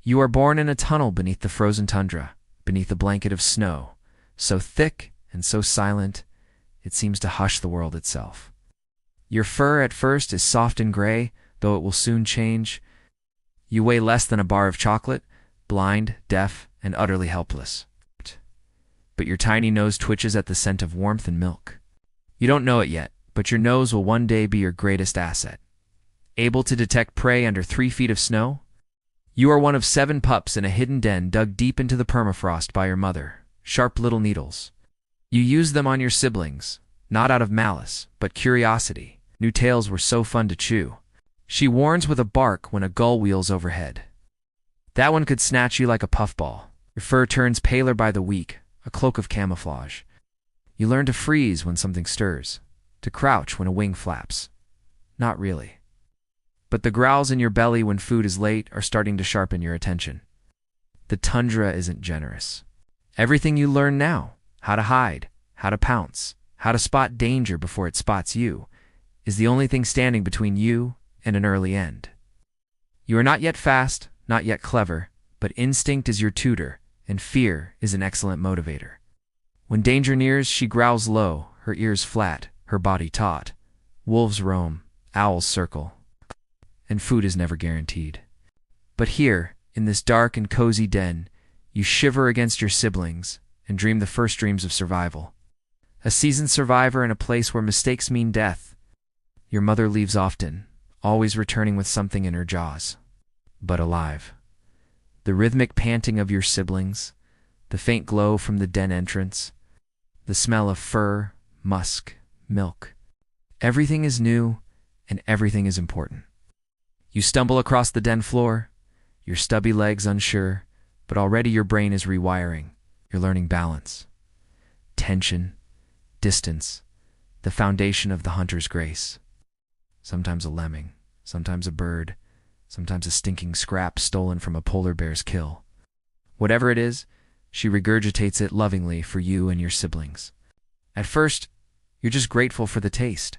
You are born in a tunnel beneath the frozen tundra, beneath a blanket of snow, so thick and so silent, it seems to hush the world itself. Your fur at first is soft and gray, though it will soon change. You weigh less than a bar of chocolate, blind, deaf, and utterly helpless. But your tiny nose twitches at the scent of warmth and milk. You don't know it yet, but your nose will one day be your greatest asset. Able to detect prey under 3 feet of snow? You are one of 7 pups in a hidden den dug deep into the permafrost by your mother, sharp little needles. You use them on your siblings, not out of malice, but curiosity. New tales were so fun to chew. She warns with a bark when a gull wheels overhead. That one could snatch you like a puffball. Your fur turns paler by the week, a cloak of camouflage. You learn to freeze when something stirs, to crouch when a wing flaps. Not really. But the growls in your belly when food is late are starting to sharpen your attention. The tundra isn't generous. Everything you learn now, how to hide, how to pounce, how to spot danger before it spots you, is the only thing standing between you and an early end. You are not yet fast, not yet clever, but instinct is your tutor, and fear is an excellent motivator. When danger nears, she growls low, her ears flat, her body taut. Wolves roam, owls circle, and food is never guaranteed. But here, in this dark and cozy den, you shiver against your siblings and dream the first dreams of survival. A seasoned survivor in a place where mistakes mean death. Your mother leaves often, always returning with something in her jaws, but alive. The rhythmic panting of your siblings, the faint glow from the den entrance, the smell of fur, musk, milk. Everything is new, and everything is important. You stumble across the den floor, your stubby legs unsure, but already your brain is rewiring. You're learning balance, tension, distance, the foundation of the hunter's grace. Sometimes a lemming, sometimes a bird, sometimes a stinking scrap stolen from a polar bear's kill. Whatever it is, she regurgitates it lovingly for you and your siblings. At first, you're just grateful for the taste.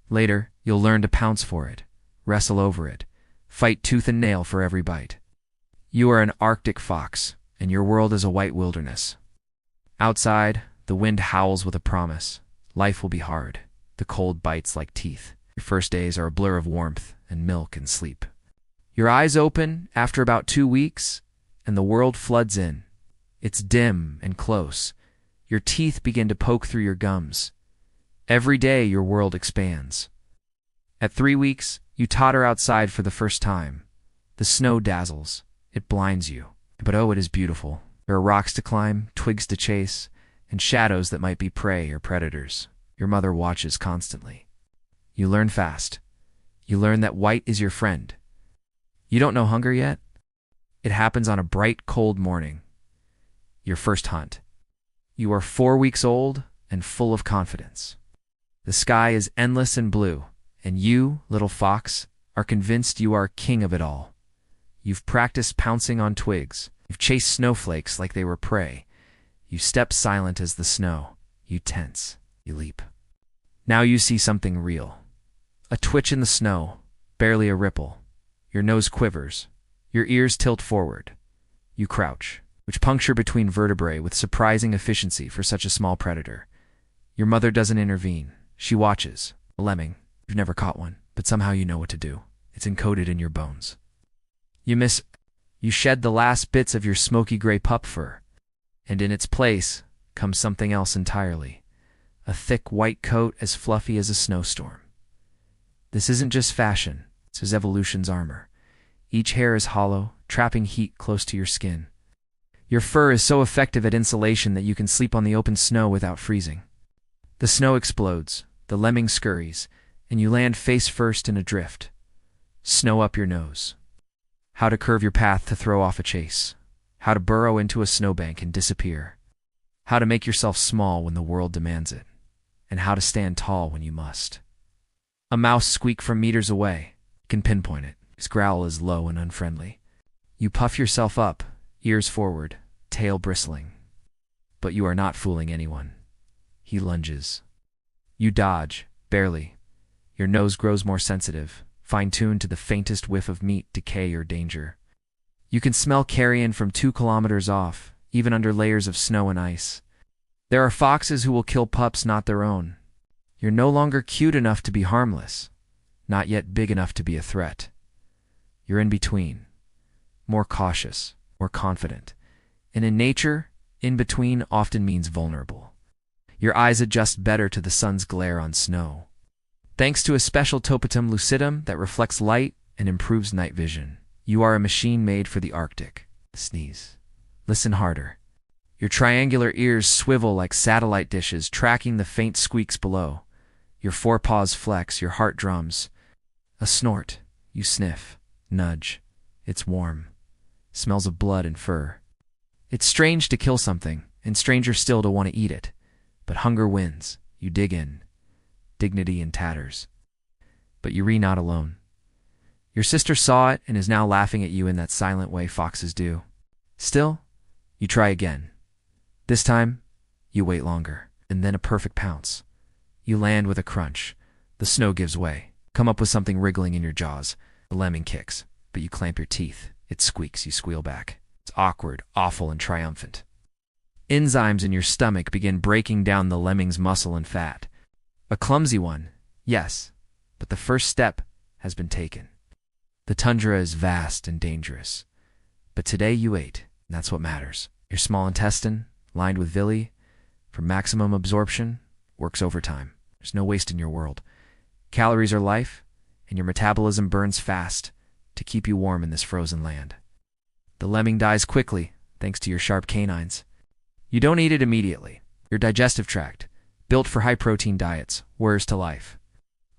Later, you'll learn to pounce for it, wrestle over it, fight tooth and nail for every bite. You are an Arctic fox, and your world is a white wilderness. Outside, the wind howls with a promise. Life will be hard. The cold bites like teeth. Your first days are a blur of warmth and milk and sleep. Your eyes open after about 2 weeks, and the world floods in. It's dim and close. Your teeth begin to poke through your gums. Every day your world expands. At 3 weeks, you totter outside for the first time. The snow dazzles. It blinds you. But oh, it is beautiful. There are rocks to climb, twigs to chase, and shadows that might be prey or predators. Your mother watches constantly. You learn fast. You learn that white is your friend. You don't know hunger yet? It happens on a bright, cold morning. Your first hunt. You are 4 weeks old and full of confidence. The sky is endless and blue, and you, little fox, are convinced you are king of it all. You've practiced pouncing on twigs. You've chased snowflakes like they were prey. You step silent as the snow. You tense. You leap. Now you see something real. A twitch in the snow, barely a ripple. Your nose quivers. Your ears tilt forward. You crouch, which puncture between vertebrae with surprising efficiency for such a small predator. Your mother doesn't intervene. She watches. A lemming. You've never caught one, but somehow you know what to do. It's encoded in your bones. You shed the last bits of your smoky gray pup fur, and in its place comes something else entirely. A thick white coat as fluffy as a snowstorm. This isn't just fashion, it's evolution's armor. Each hair is hollow, trapping heat close to your skin. Your fur is so effective at insulation that you can sleep on the open snow without freezing. The snow explodes, the lemming scurries, and you land face first in a drift. Snow up your nose. How to curve your path to throw off a chase. How to burrow into a snowbank and disappear. How to make yourself small when the world demands it. And how to stand tall when you must. A mouse squeak from meters away. You can pinpoint it. His growl is low and unfriendly. You puff yourself up, ears forward, tail bristling. But you are not fooling anyone. He lunges. You dodge, barely. Your nose grows more sensitive, fine-tuned to the faintest whiff of meat, decay, or danger. You can smell carrion from 2 kilometers off, even under layers of snow and ice. There are foxes who will kill pups not their own. You're no longer cute enough to be harmless, not yet big enough to be a threat. You're in between, more cautious, more confident. And in nature, in between often means vulnerable. Your eyes adjust better to the sun's glare on snow, thanks to a special topotum lucidum that reflects light and improves night vision. You are a machine made for the Arctic. Sneeze. Listen harder. Your triangular ears swivel like satellite dishes, tracking the faint squeaks below. Your forepaws flex, your heart drums. A snort. You sniff. Nudge. It's warm. Smells of blood and fur. It's strange to kill something, and stranger still to want to eat it. But hunger wins. You dig in. Dignity in tatters. But you're not alone. Your sister saw it and is now laughing at you in that silent way foxes do. Still, you try again. This time, you wait longer, and then a perfect pounce. You land with a crunch. The snow gives way. Come up with something wriggling in your jaws. The lemming kicks, but you clamp your teeth. It squeaks, you squeal back. It's awkward, awful, and triumphant. Enzymes in your stomach begin breaking down the lemming's muscle and fat. A clumsy one, yes, but the first step has been taken. The tundra is vast and dangerous. But today you ate, and that's what matters. Your small intestine, lined with villi, for maximum absorption, works overtime. There's no waste in your world. Calories are life, and your metabolism burns fast to keep you warm in this frozen land. The lemming dies quickly, thanks to your sharp canines. You don't eat it immediately. Your digestive tract, built for high-protein diets, whirs to life.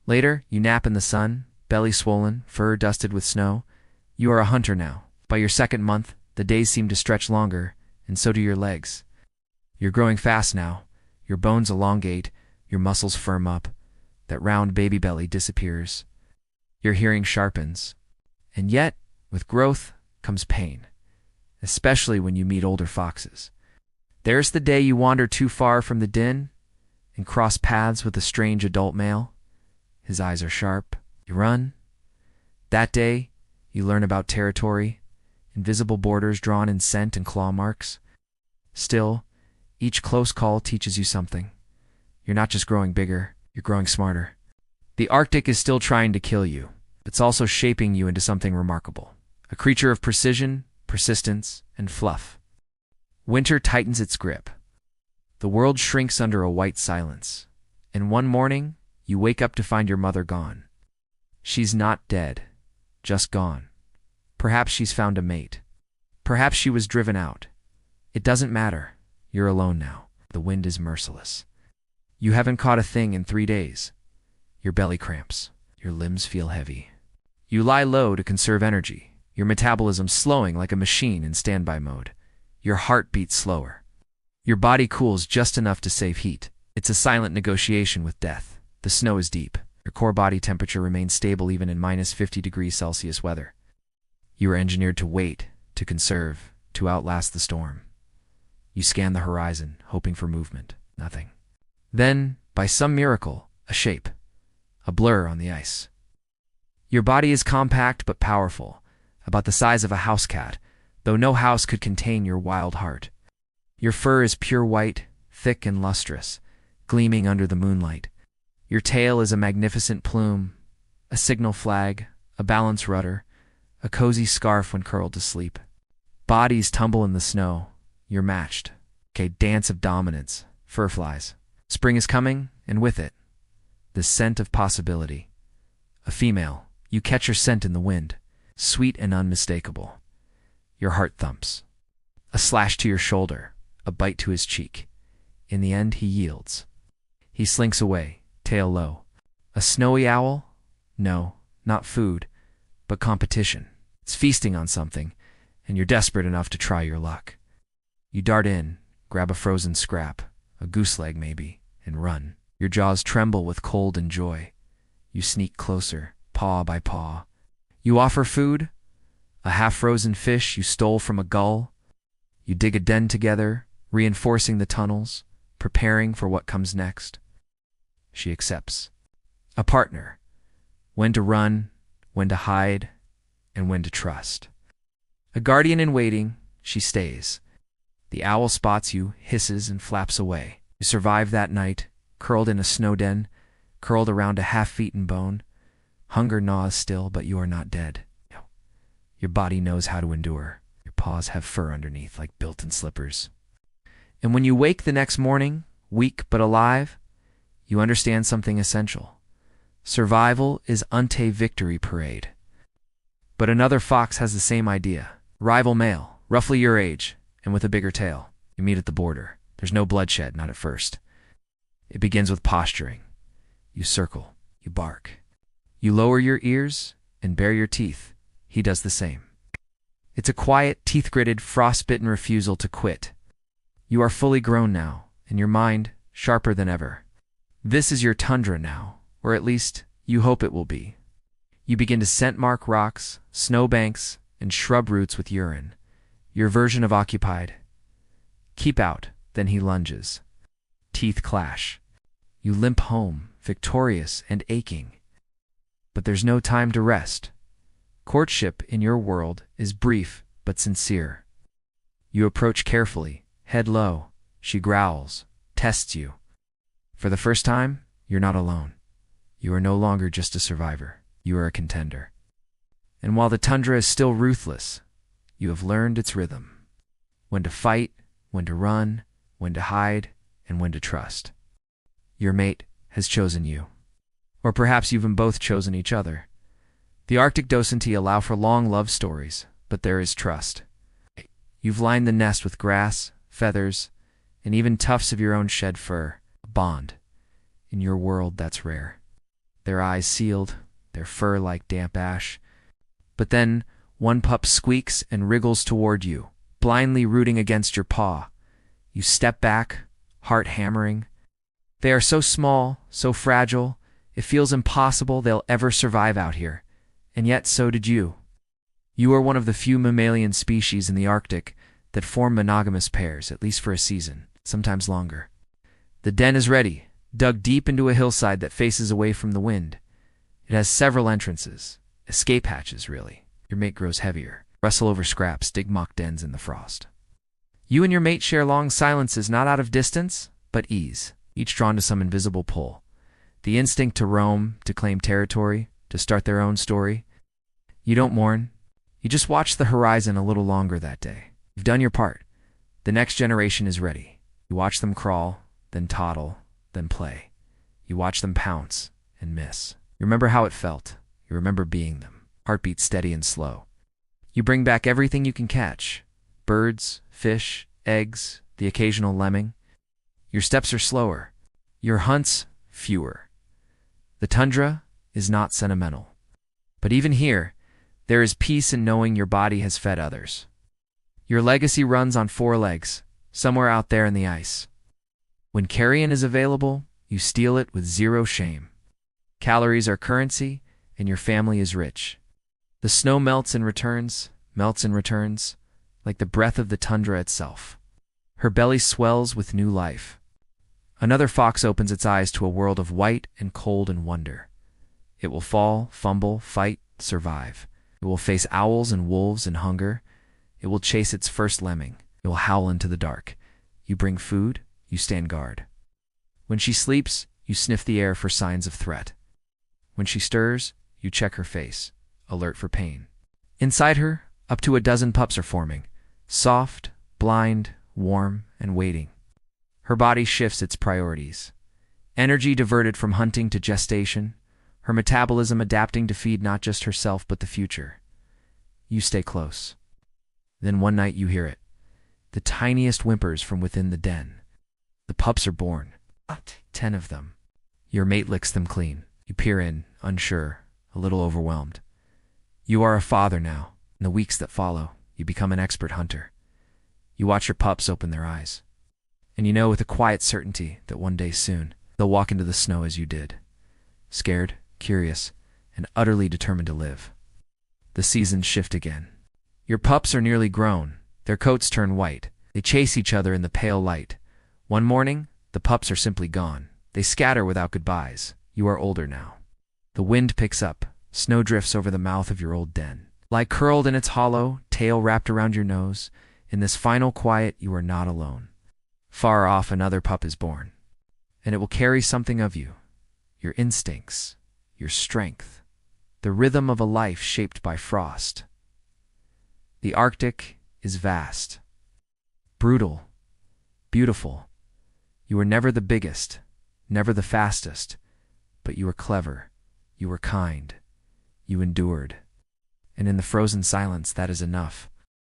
Later, you nap in the sun, belly swollen, fur dusted with snow. You are a hunter now. By your second month, the days seem to stretch longer, and so do your legs. You're growing fast now. Your bones elongate, your muscles firm up. That round baby belly disappears. Your hearing sharpens. And yet, with growth comes pain, especially when you meet older foxes. There's the day you wander too far from the den and cross paths with a strange adult male. His eyes are sharp. You run. That day, you learn about territory, invisible borders drawn in scent and claw marks. Still, each close call teaches you something. You're not just growing bigger, you're growing smarter. The Arctic is still trying to kill you. It's also shaping you into something remarkable. A creature of precision, persistence, and fluff. Winter tightens its grip. The world shrinks under a white silence. And one morning, you wake up to find your mother gone. She's not dead, just gone. Perhaps she's found a mate. Perhaps she was driven out. It doesn't matter. You're alone now. The wind is merciless. You haven't caught a thing in 3 days. Your belly cramps. Your limbs feel heavy. You lie low to conserve energy, your metabolism slowing like a machine in standby mode. Your heart beats slower. Your body cools just enough to save heat. It's a silent negotiation with death. The snow is deep. Your core body temperature remains stable even in minus 50 degrees Celsius weather. You are engineered to wait, to conserve, to outlast the storm. You scan the horizon, hoping for movement. Nothing. Then, by some miracle, a shape. A blur on the ice. Your body is compact but powerful, about the size of a house cat, though no house could contain your wild heart. Your fur is pure white, thick and lustrous, gleaming under the moonlight. Your tail is a magnificent plume, a signal flag, a balance rudder, a cozy scarf when curled to sleep. Bodies tumble in the snow. You're matched. Okay, dance of dominance. Fur flies. Spring is coming, and with it, the scent of possibility. A female. You catch her scent in the wind, sweet and unmistakable. Your heart thumps. A slash to your shoulder, a bite to his cheek. In the end, he yields. He slinks away, tail low. A snowy owl? No, not food, but competition. It's feasting on something, and you're desperate enough to try your luck. You dart in, grab a frozen scrap, a goose leg maybe, and run. Your jaws tremble with cold and joy. You sneak closer, paw by paw. You offer food, a half-frozen fish you stole from a gull. You dig a den together, reinforcing the tunnels, preparing for what comes next. She accepts. A partner. When to run, when to hide, and when to trust. A guardian in waiting, she stays. The owl spots you, hisses, and flaps away. You survive that night, curled in a snow den, curled around a half-eaten bone. Hunger gnaws still, but you are not dead. Your body knows how to endure. Your paws have fur underneath, like built-in slippers. And when you wake the next morning, weak but alive, you understand something essential. Survival is ante victory parade. But another fox has the same idea. Rival male, roughly your age, and with a bigger tail. You meet at the border. There's no bloodshed, not at first. It begins with posturing. You circle, you bark. You lower your ears and bare your teeth. He does the same. It's a quiet, teeth-gritted, frost-bitten refusal to quit. You are fully grown now, and your mind sharper than ever. This is your tundra now, or at least you hope it will be. You begin to scent mark rocks, snowbanks, and shrub roots with urine. Your version of occupied. Keep out, then he lunges. Teeth clash. You limp home, victorious and aching. But there's no time to rest. Courtship in your world is brief but sincere. You approach carefully, head low. She growls, tests you. For the first time, you're not alone. You are no longer just a survivor. You are a contender. And while the tundra is still ruthless, you have learned its rhythm. When to fight, when to run, when to hide, and when to trust. Your mate has chosen you. Or perhaps you've both chosen each other. The Arctic Docenti allow for long love stories, but there is trust. You've lined the nest with grass, feathers, and even tufts of your own shed fur, a bond. In your world, that's rare. Their eyes sealed, their fur like damp ash. But then, one pup squeaks and wriggles toward you, blindly rooting against your paw. You step back, heart hammering. They are so small, so fragile, it feels impossible they'll ever survive out here. And yet so did you. You are one of the few mammalian species in the Arctic that form monogamous pairs, at least for a season, sometimes longer. The den is ready, dug deep into a hillside that faces away from the wind. It has several entrances, escape hatches, really. Your mate grows heavier. Wrestle over scraps, dig mock dens in the frost. You and your mate share long silences, not out of distance, but ease, each drawn to some invisible pull. The instinct to roam, to claim territory, to start their own story. You don't mourn. You just watch the horizon a little longer that day. You've done your part. The next generation is ready. You watch them crawl, then toddle, then play. You watch them pounce and miss. You remember how it felt. You remember being them. Heartbeat steady and slow. You bring back everything you can catch. Birds, fish, eggs, the occasional lemming. Your steps are slower. Your hunts, fewer. The tundra is not sentimental. But even here, there is peace in knowing your body has fed others. Your legacy runs on 4 legs, somewhere out there in the ice. When carrion is available, you steal it with zero shame. Calories are currency, and your family is rich. The snow melts and returns, like the breath of the tundra itself. Her belly swells with new life. Another fox opens its eyes to a world of white and cold and wonder. It will fall, fumble, fight, survive. It will face owls and wolves and hunger. It will chase its first lemming. It will howl into the dark. You bring food, you stand guard. When she sleeps, you sniff the air for signs of threat. When she stirs, you check her face, alert for pain. Inside her, up to a dozen pups are forming, soft, blind, warm, and waiting. Her body shifts its priorities. Energy diverted from hunting to gestation, her metabolism adapting to feed not just herself but the future. You stay close. Then one night you hear it. The tiniest whimpers from within the den. The pups are born. 10 of them. Your mate licks them clean. You peer in, unsure, a little overwhelmed. You are a father now. In the weeks that follow, you become an expert hunter. You watch your pups open their eyes. And you know with a quiet certainty that one day soon, they'll walk into the snow as you did. Scared, curious, and utterly determined to live. The seasons shift again. Your pups are nearly grown. Their coats turn white. They chase each other in the pale light. One morning, the pups are simply gone. They scatter without goodbyes. You are older now. The wind picks up. Snow drifts over the mouth of your old den. Lie curled in its hollow, tail wrapped around your nose. In this final quiet, you are not alone. Far off, another pup is born, and it will carry something of you, your instincts, your strength, the rhythm of a life shaped by frost. The Arctic is vast, brutal, beautiful. You were never the biggest, never the fastest, but you were clever, you were kind, you endured. And in the frozen silence, that is enough.